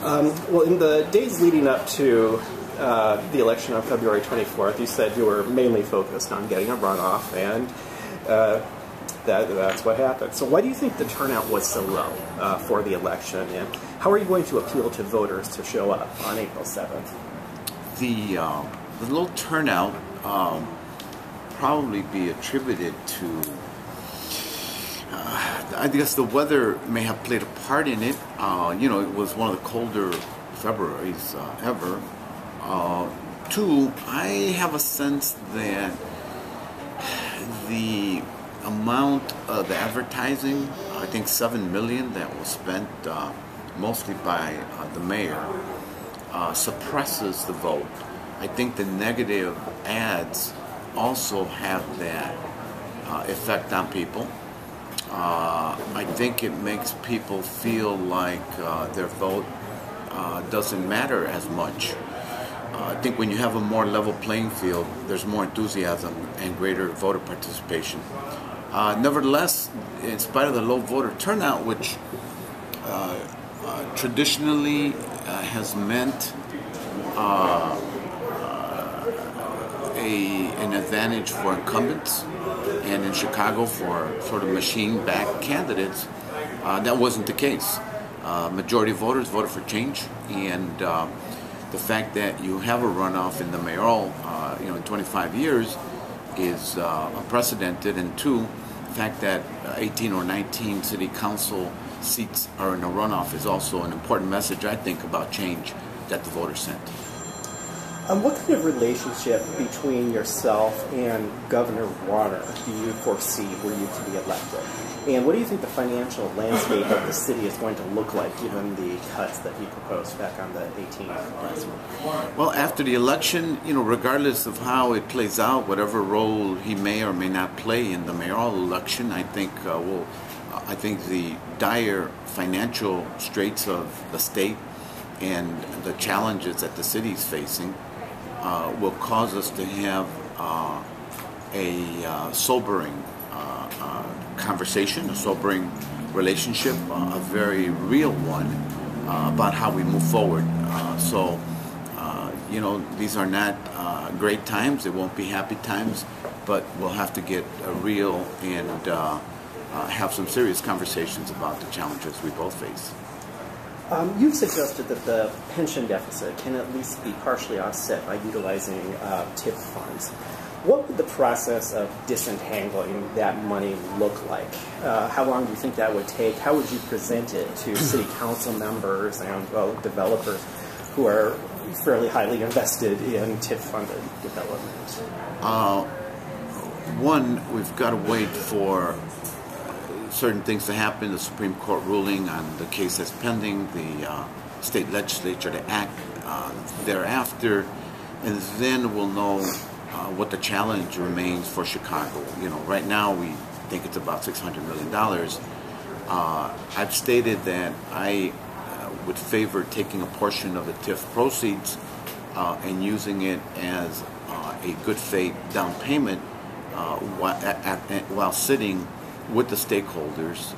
Well, in the days leading up to the election on February 24th, you said you were mainly focused on getting a runoff, and that's what happened. So why do you think the turnout was so low for the election, and how are you going to appeal to voters to show up on April 7th? The low turnout probably be attributed to I guess the weather may have played a part in it. You know, it was one of the colder Februarys ever. Two, I have a sense that the amount of the advertising, I think $7 million that was spent mostly by the mayor, suppresses the vote. I think the negative ads also have that effect on people. I think it makes people feel like their vote doesn't matter as much. I think when you have a more level playing field, there's more enthusiasm and greater voter participation. Nevertheless, in spite of the low voter turnout, which traditionally has meant an advantage for incumbents, and in Chicago for sort of machine-backed candidates, that wasn't the case. Majority of voters voted for change, and the fact that you have a runoff in the mayoral, in 25 years is unprecedented, and two, the fact that 18 or 19 city council seats are in a runoff is also an important message, I think, about change that the voters sent. What kind of relationship between yourself and Governor Warner do you foresee were you to be elected? And what do you think the financial landscape of the city is going to look like given the cuts that he proposed back on the 18th last month? Well, after the election, regardless of how it plays out, whatever role he may or may not play in the mayoral election, I think the dire financial straits of the state and the challenges that the city is facing will cause us to have a sobering conversation, a sobering relationship, a very real one about how we move forward. These are not great times. It won't be happy times, but we'll have to get real and have some serious conversations about the challenges we both face. You've suggested that the pension deficit can at least be partially offset by utilizing TIF funds. What would the process of disentangling that money look like? How long do you think that would take? How would you present it to city council members and developers who are fairly highly invested in TIF-funded development? One, we've got to wait for certain things to happen, the Supreme Court ruling on the case that's pending, the state legislature to act thereafter, and then we'll know what the challenge remains for Chicago. Right now we think it's about $600 million. I've stated that I would favor taking a portion of the TIF proceeds and using it as a good faith down payment while sitting with the stakeholders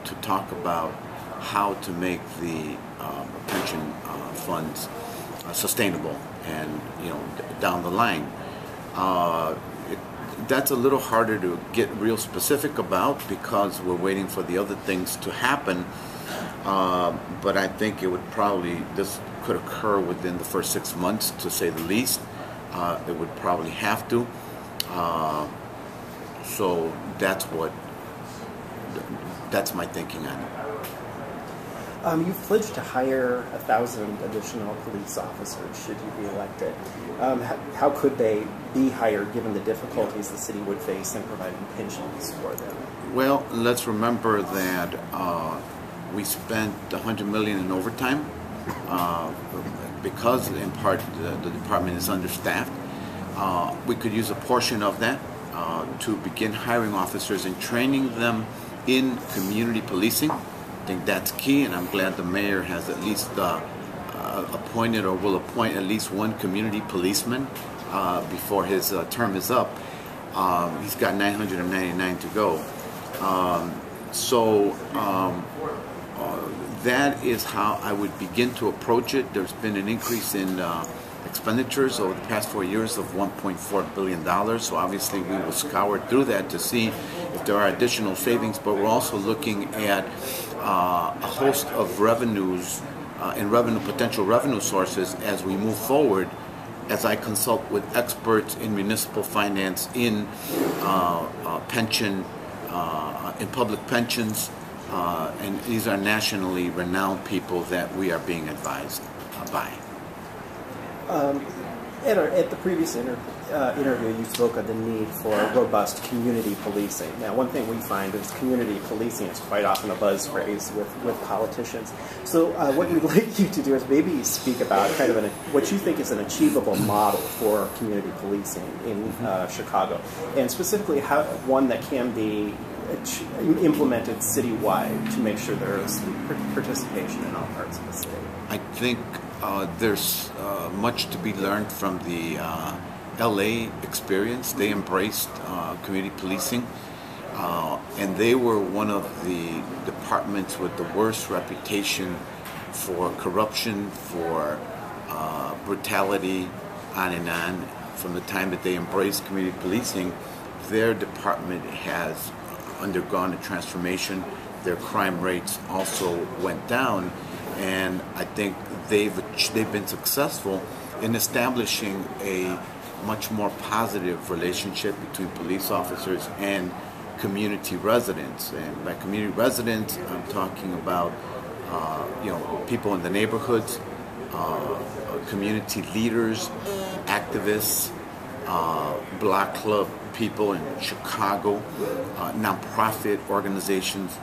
to talk about how to make the pension funds sustainable and down the line. That's a little harder to get real specific about because we're waiting for the other things to happen, but I think this could occur within the first 6 months, to say the least. It would probably have to. So that's my thinking on it. You've pledged to hire 1,000 additional police officers should you be elected. How could they be hired given the difficulties the city would face in providing pensions for them? Well, let's remember that we spent $100 million in overtime because, in part, the department is understaffed. We could use a portion of that to begin hiring officers and training them in community policing. I think that's key, and I'm glad the mayor has at least appointed or will appoint at least one community policeman before his term is up. He's got 999 to go. that is how I would begin to approach it. There's been an increase in expenditures over the past 4 years of $1.4 billion. So obviously we will scour through that to see if there are additional savings, but we're also looking at a host of revenues and potential revenue sources as we move forward, as I consult with experts in municipal finance, in pension, in public pensions, and these are nationally renowned people that we are being advised by. At the previous interview, you spoke of the need for robust community policing. Now, one thing we find is community policing is quite often a buzz phrase with politicians. So what we'd like you to do is maybe speak about kind of what you think is an achievable model for community policing in Chicago, and specifically one that can be implemented citywide to make sure there is participation in all parts of the city. I think there's much to be learned from the LA experience. They embraced community policing, and they were one of the departments with the worst reputation for corruption, for brutality, on and on. From the time that they embraced community policing, their department has undergone a transformation. Their crime rates also went down, and I think they've been successful in establishing a much more positive relationship between police officers and community residents. And by community residents, I'm talking about people in the neighborhoods, community leaders, activists, block club people in Chicago, nonprofit organizations,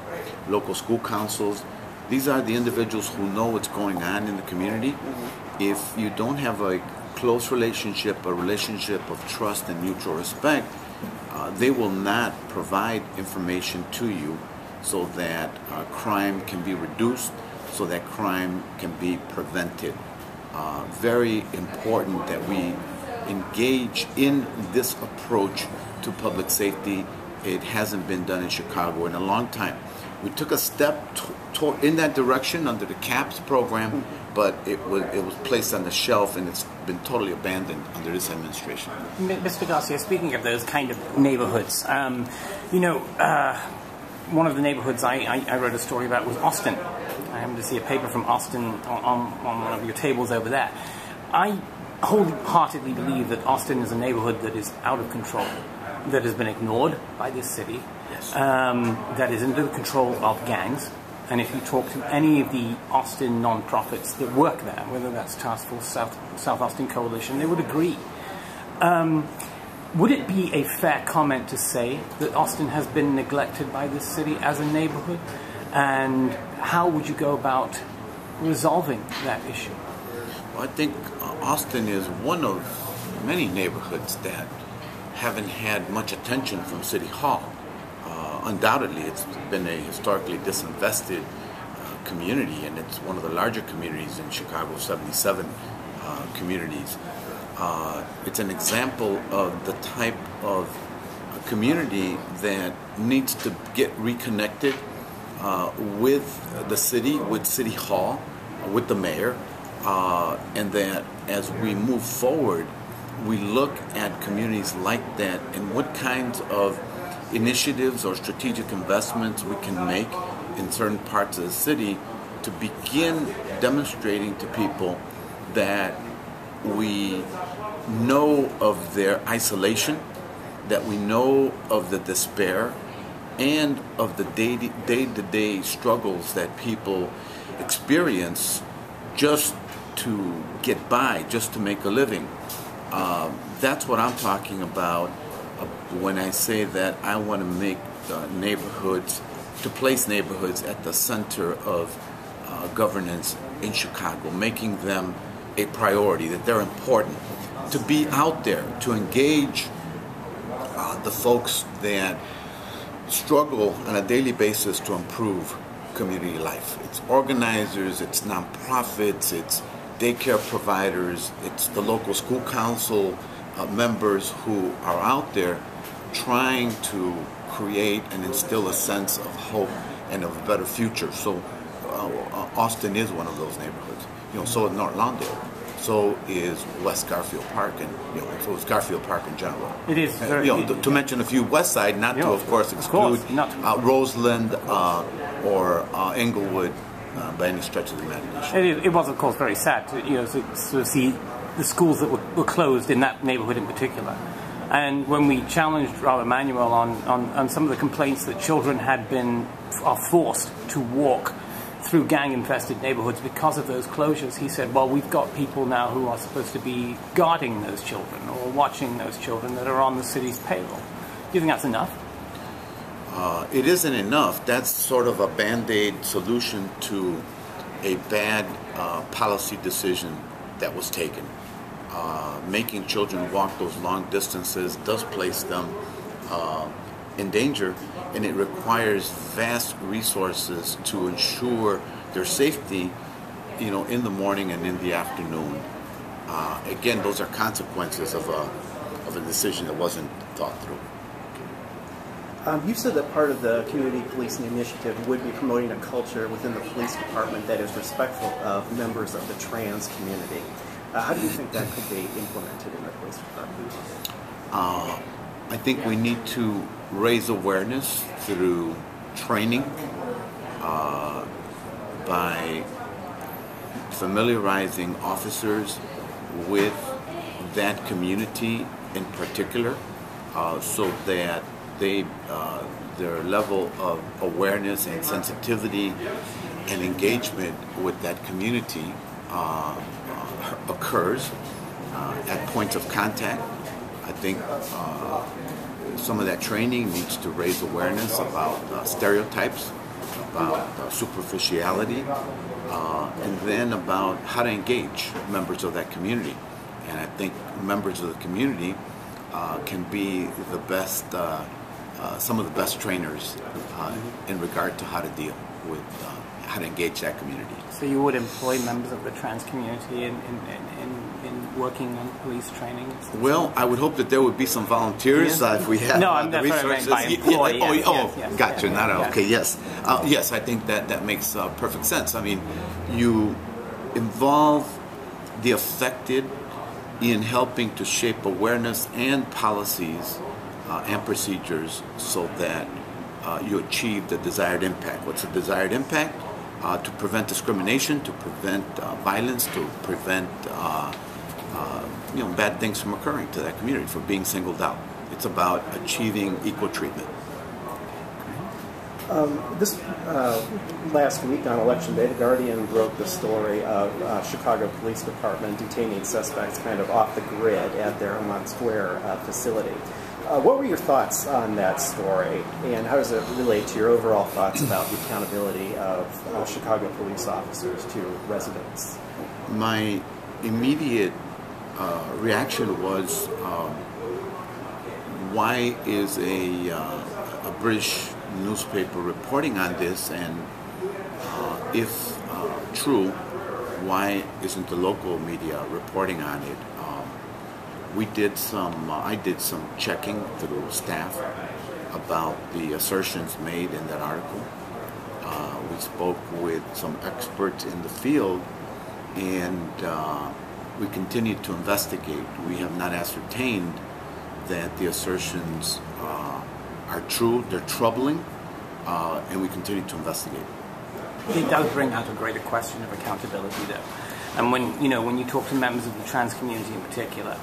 local school councils. These are the individuals who know what's going on in the community. If you don't have a close relationship, a relationship of trust and mutual respect, they will not provide information to you so that crime can be reduced, so that crime can be prevented. Very important that we engage in this approach to public safety. It hasn't been done in Chicago in a long time. We took a step in that direction under the CAPS program, but it was placed on the shelf, and it's been totally abandoned under this administration. Mr. Garcia, speaking of those kind of neighborhoods, one of the neighborhoods I read a story about was Austin. I happened to see a paper from Austin on one of your tables over there. I wholeheartedly believe that Austin is a neighborhood that is out of control, that has been ignored by this city, yes. That is under the control of gangs. And if you talk to any of the Austin nonprofits that work there, whether that's Task Force South Austin Coalition, they would agree. Would it be a fair comment to say that Austin has been neglected by this city as a neighborhood? And how would you go about resolving that issue? Well, I think Austin is one of many neighborhoods that haven't had much attention from City Hall. Undoubtedly, it's been a historically disinvested community, and it's one of the larger communities in Chicago, 77 communities. It's an example of the type of community that needs to get reconnected with the city, with City Hall, with the mayor, and that as we move forward, we look at communities like that and what kinds of initiatives or strategic investments we can make in certain parts of the city to begin demonstrating to people that we know of their isolation, that we know of the despair, and of the day-to-day struggles that people experience just to get by, just to make a living. That's what I'm talking about when I say that I want to make neighborhoods, to place neighborhoods at the center of governance in Chicago, making them a priority, that they're important, to be out there, to engage the folks that struggle on a daily basis to improve community life. It's organizers, it's nonprofits, it's daycare providers, it's the local school council members who are out there trying to create and instill a sense of hope and of a better future. So Austin is one of those neighborhoods. So is North Lawndale. So is West Garfield Park, and so is Garfield Park in general. It is very, to mention a few West Side, not to of course exclude Roseland or Englewood by any stretch of the imagination. It was of course very sad to see the schools that were closed in that neighborhood in particular. And when we challenged Manuel on some of the complaints that children are forced to walk through gang-infested neighborhoods because of those closures, he said, well, we've got people now who are supposed to be guarding those children or watching those children that are on the city's payroll. Do you think that's enough? It isn't enough. That's sort of a Band-Aid solution to a bad policy decision that was taken. Making children walk those long distances does place them in danger, and it requires vast resources to ensure their safety, in the morning and in the afternoon. Again, those are consequences of a decision that wasn't thought through. You said that part of the community policing initiative would be promoting a culture within the police department that is respectful of members of the trans community. How do you think that could be implemented in the police department? I think we need to raise awareness through training, by familiarizing officers with that community in particular, so that their level of awareness and sensitivity and engagement with that community occurs at points of contact. I think some of that training needs to raise awareness about stereotypes, about superficiality, and then about how to engage members of that community. And I think members of the community can be the best, some of the best trainers in regard to how to deal with, how to engage that community. So you would employ members of the trans community in working on police training? Well, I would hope that there would be some volunteers if we have the resources. Gotcha. Yes, I think that makes perfect sense. I mean, you involve the affected in helping to shape awareness and policies and procedures so that you achieve the desired impact. What's the desired impact? To prevent discrimination, to prevent violence, to prevent bad things from occurring to that community, for being singled out. It's about achieving equal treatment. This last week on Election Day, The Guardian broke the story of Chicago Police Department detaining suspects kind of off the grid at their Hammond Square facility. What were your thoughts on that story, and how does it relate to your overall thoughts about the accountability of Chicago police officers to residents? My immediate reaction was, why is a British newspaper reporting on this, and if true, why isn't the local media reporting on it? I did some checking through staff about the assertions made in that article. We spoke with some experts in the field, and we continued to investigate. We have not ascertained that the assertions are true. They're troubling, and we continue to investigate. It does bring out a greater question of accountability, though. And when you talk to members of the trans community in particular,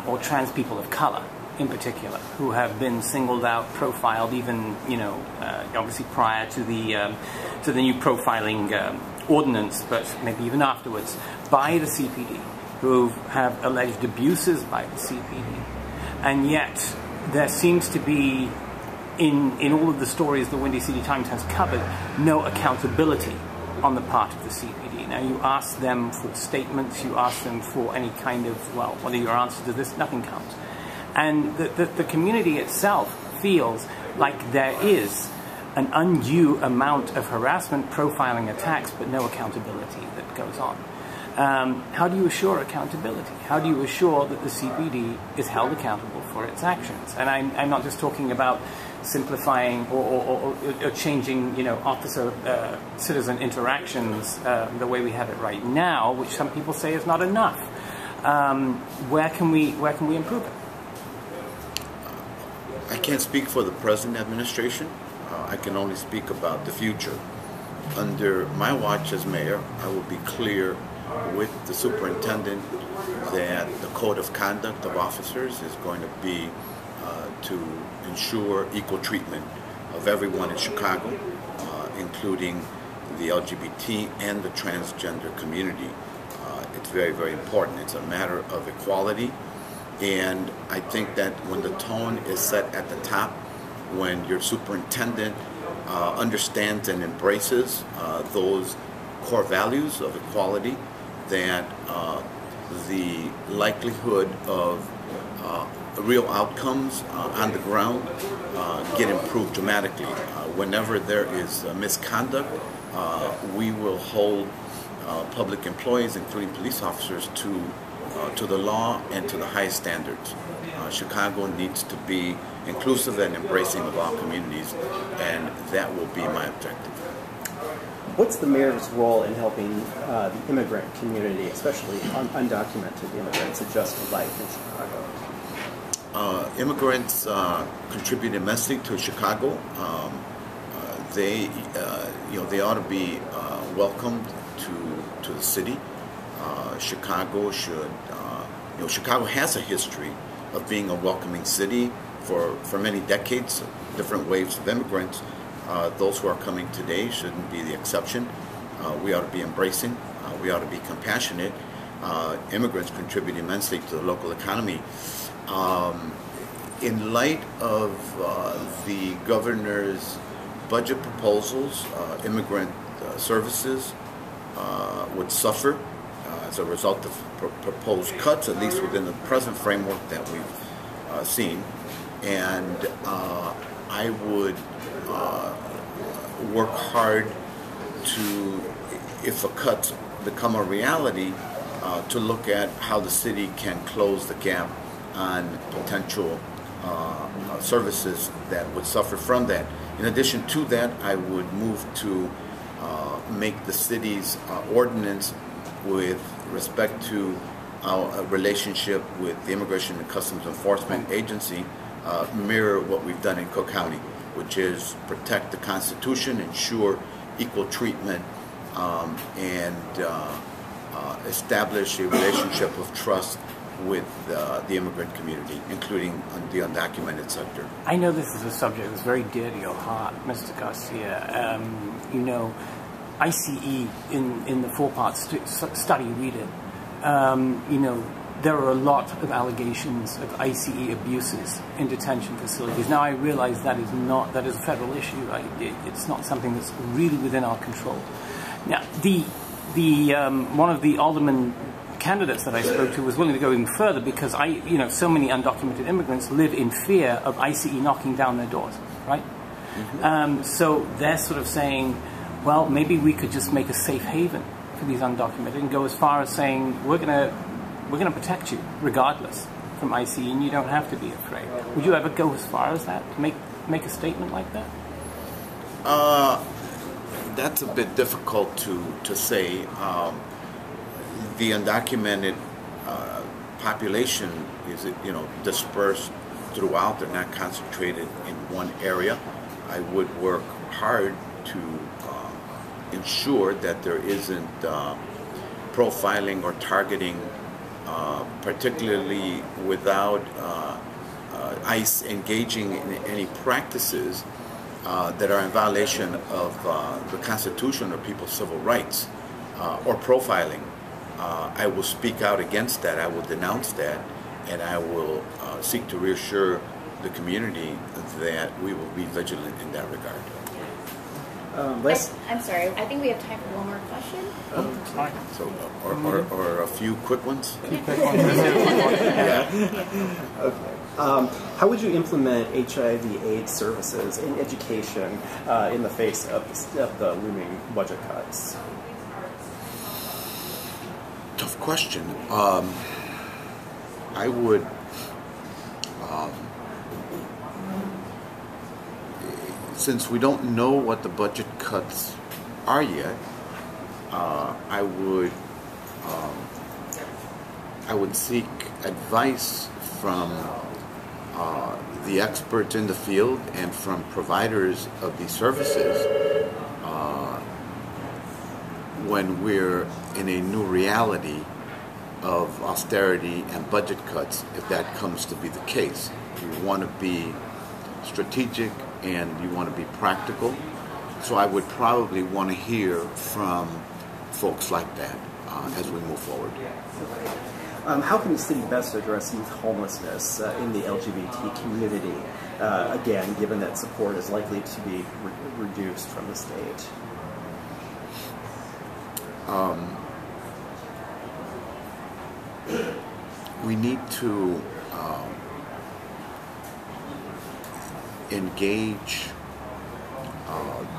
or trans people of color in particular, who have been singled out, profiled, even obviously prior to the new profiling ordinance, but maybe even afterwards, by the CPD, who have alleged abuses by the CPD, and yet there seems to be, in all of the stories the Windy City Times has covered, no accountability on the part of the CPD. Now, you ask them for statements, you ask them for any kind of, well, what are your answers to this? Nothing comes. And the community itself feels like there is an undue amount of harassment, profiling, attacks, but no accountability that goes on. How do you assure accountability? How do you assure that the CPD is held accountable for its actions? And I'm not just talking about simplifying or changing, officer-citizen interactions the way we have it right now, which some people say is not enough. Where can we improve it? I can't speak for the present administration. I can only speak about the future. Under my watch as mayor, I will be clear with the superintendent that the code of conduct of officers is going to be to ensure equal treatment of everyone in Chicago, including the LGBT and the transgender community. It's very, very important. It's a matter of equality, and I think that when the tone is set at the top, when your superintendent understands and embraces those core values of equality, that the likelihood of real outcomes on the ground get improved dramatically. Whenever there is misconduct, we will hold public employees, including police officers, to the law and to the highest standards. Chicago needs to be inclusive and embracing of all communities, and that will be my objective. What's the mayor's role in helping the immigrant community, especially undocumented immigrants, adjust to life in Chicago? Immigrants contribute immensely to Chicago. They ought to be welcomed to the city. Chicago should, Chicago has a history of being a welcoming city for many decades, different waves of immigrants. Those who are coming today shouldn't be the exception. We ought to be embracing. We ought to be compassionate. Immigrants contribute immensely to the local economy. In light of the governor's budget proposals, immigrant services would suffer as a result of proposed cuts, at least within the present framework that we've seen. And I would work hard to, if the cuts become a reality, to look at how the city can close the gap on potential services that would suffer from that. In addition to that, I would move to make the city's ordinance with respect to our relationship with the Immigration and Customs Enforcement Agency mirror what we've done in Cook County, which is protect the Constitution, ensure equal treatment, and establish a relationship of trust with the immigrant community, including the undocumented sector. I know this is a subject that's very dear to your heart, Mr. Garcia. ICE, in the four-part study we did, there are a lot of allegations of ICE abuses in detention facilities. Now, I realize that is a federal issue. Right? It's not something that's really within our control. Now, one of the alderman candidates that I spoke to was willing to go even further because so many undocumented immigrants live in fear of ICE knocking down their doors, right? Mm-hmm. So they're sort of saying, well, maybe we could just make a safe haven for these undocumented and go as far as saying we're gonna protect you regardless from ICE, and you don't have to be afraid. Would you ever go as far as that to make a statement like that? That's a bit difficult to say. The undocumented population is dispersed throughout. They're not concentrated in one area. I would work hard to ensure that there isn't profiling or targeting, particularly without ICE engaging in any practices that are in violation of the Constitution or people's civil rights, or profiling. I will speak out against that. I will denounce that, and I will seek to reassure the community that we will be vigilant in that regard. I'm sorry. I think we have time for one more question. Fine. So, or a few quick ones. Yeah. Okay. How would you implement HIV/AIDS services in education in the face of the looming budget cuts? Tough question. I would since we don't know what the budget cuts are yet, I would seek advice from the experts in the field and from providers of these services when we're in a new reality of austerity and budget cuts, if that comes to be the case. You want to be strategic and you want to be practical. So I would probably want to hear from folks like that as we move forward. How can the city best address youth homelessness in the LGBT community, again, given that support is likely to be reduced from the state? We need to engage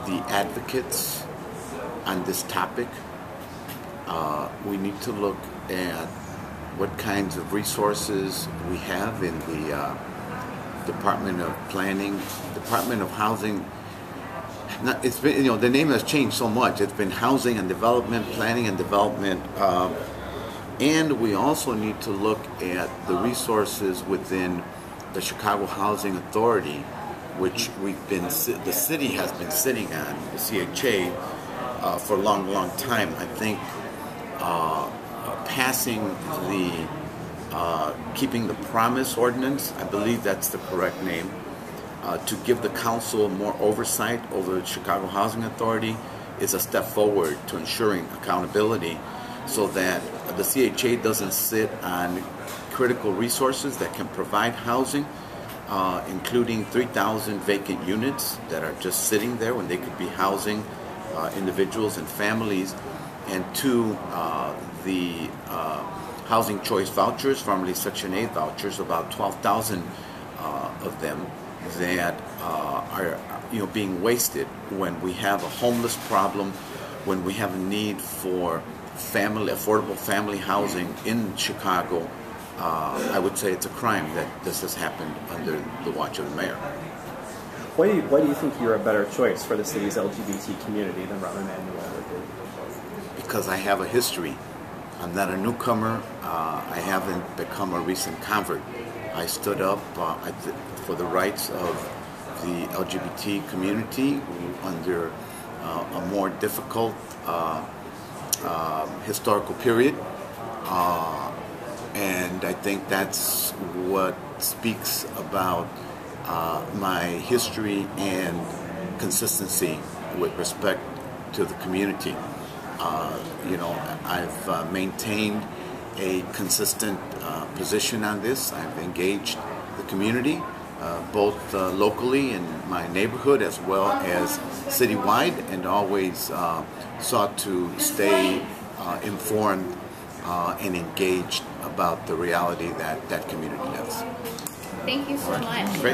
the advocates on this topic. We need to look at what kinds of resources we have in the Department of Planning, Department of Housing. It's been, the name has changed so much. It's been Housing and Development, Planning and Development, and we also need to look at the resources within the Chicago Housing Authority, which the city has been sitting on, the CHA, for a long, long time. I think passing the Keeping the Promise ordinance, I believe that's the correct name, to give the council more oversight over the Chicago Housing Authority is a step forward to ensuring accountability so that the CHA doesn't sit on critical resources that can provide housing, including 3,000 vacant units that are just sitting there when they could be housing individuals and families, and two, the housing choice vouchers, formerly Section 8 vouchers, about 12,000 of them that are being wasted when we have a homeless problem, when we have a need for affordable family housing in Chicago. I would say it's a crime that this has happened under the watch of the mayor. Why do you think you're a better choice for the city's LGBT community than Rahm Emanuel would be? Because I have a history. I'm not a newcomer. I haven't become a recent convert. I stood up for the rights of the LGBT community under a more difficult historical period. And I think that's what speaks about my history and consistency with respect to the community. I've maintained a consistent position on this. I've engaged the community, both locally in my neighborhood as well as citywide, and always sought to stay informed and engaged about the reality that community lives. Thank you so much. Great.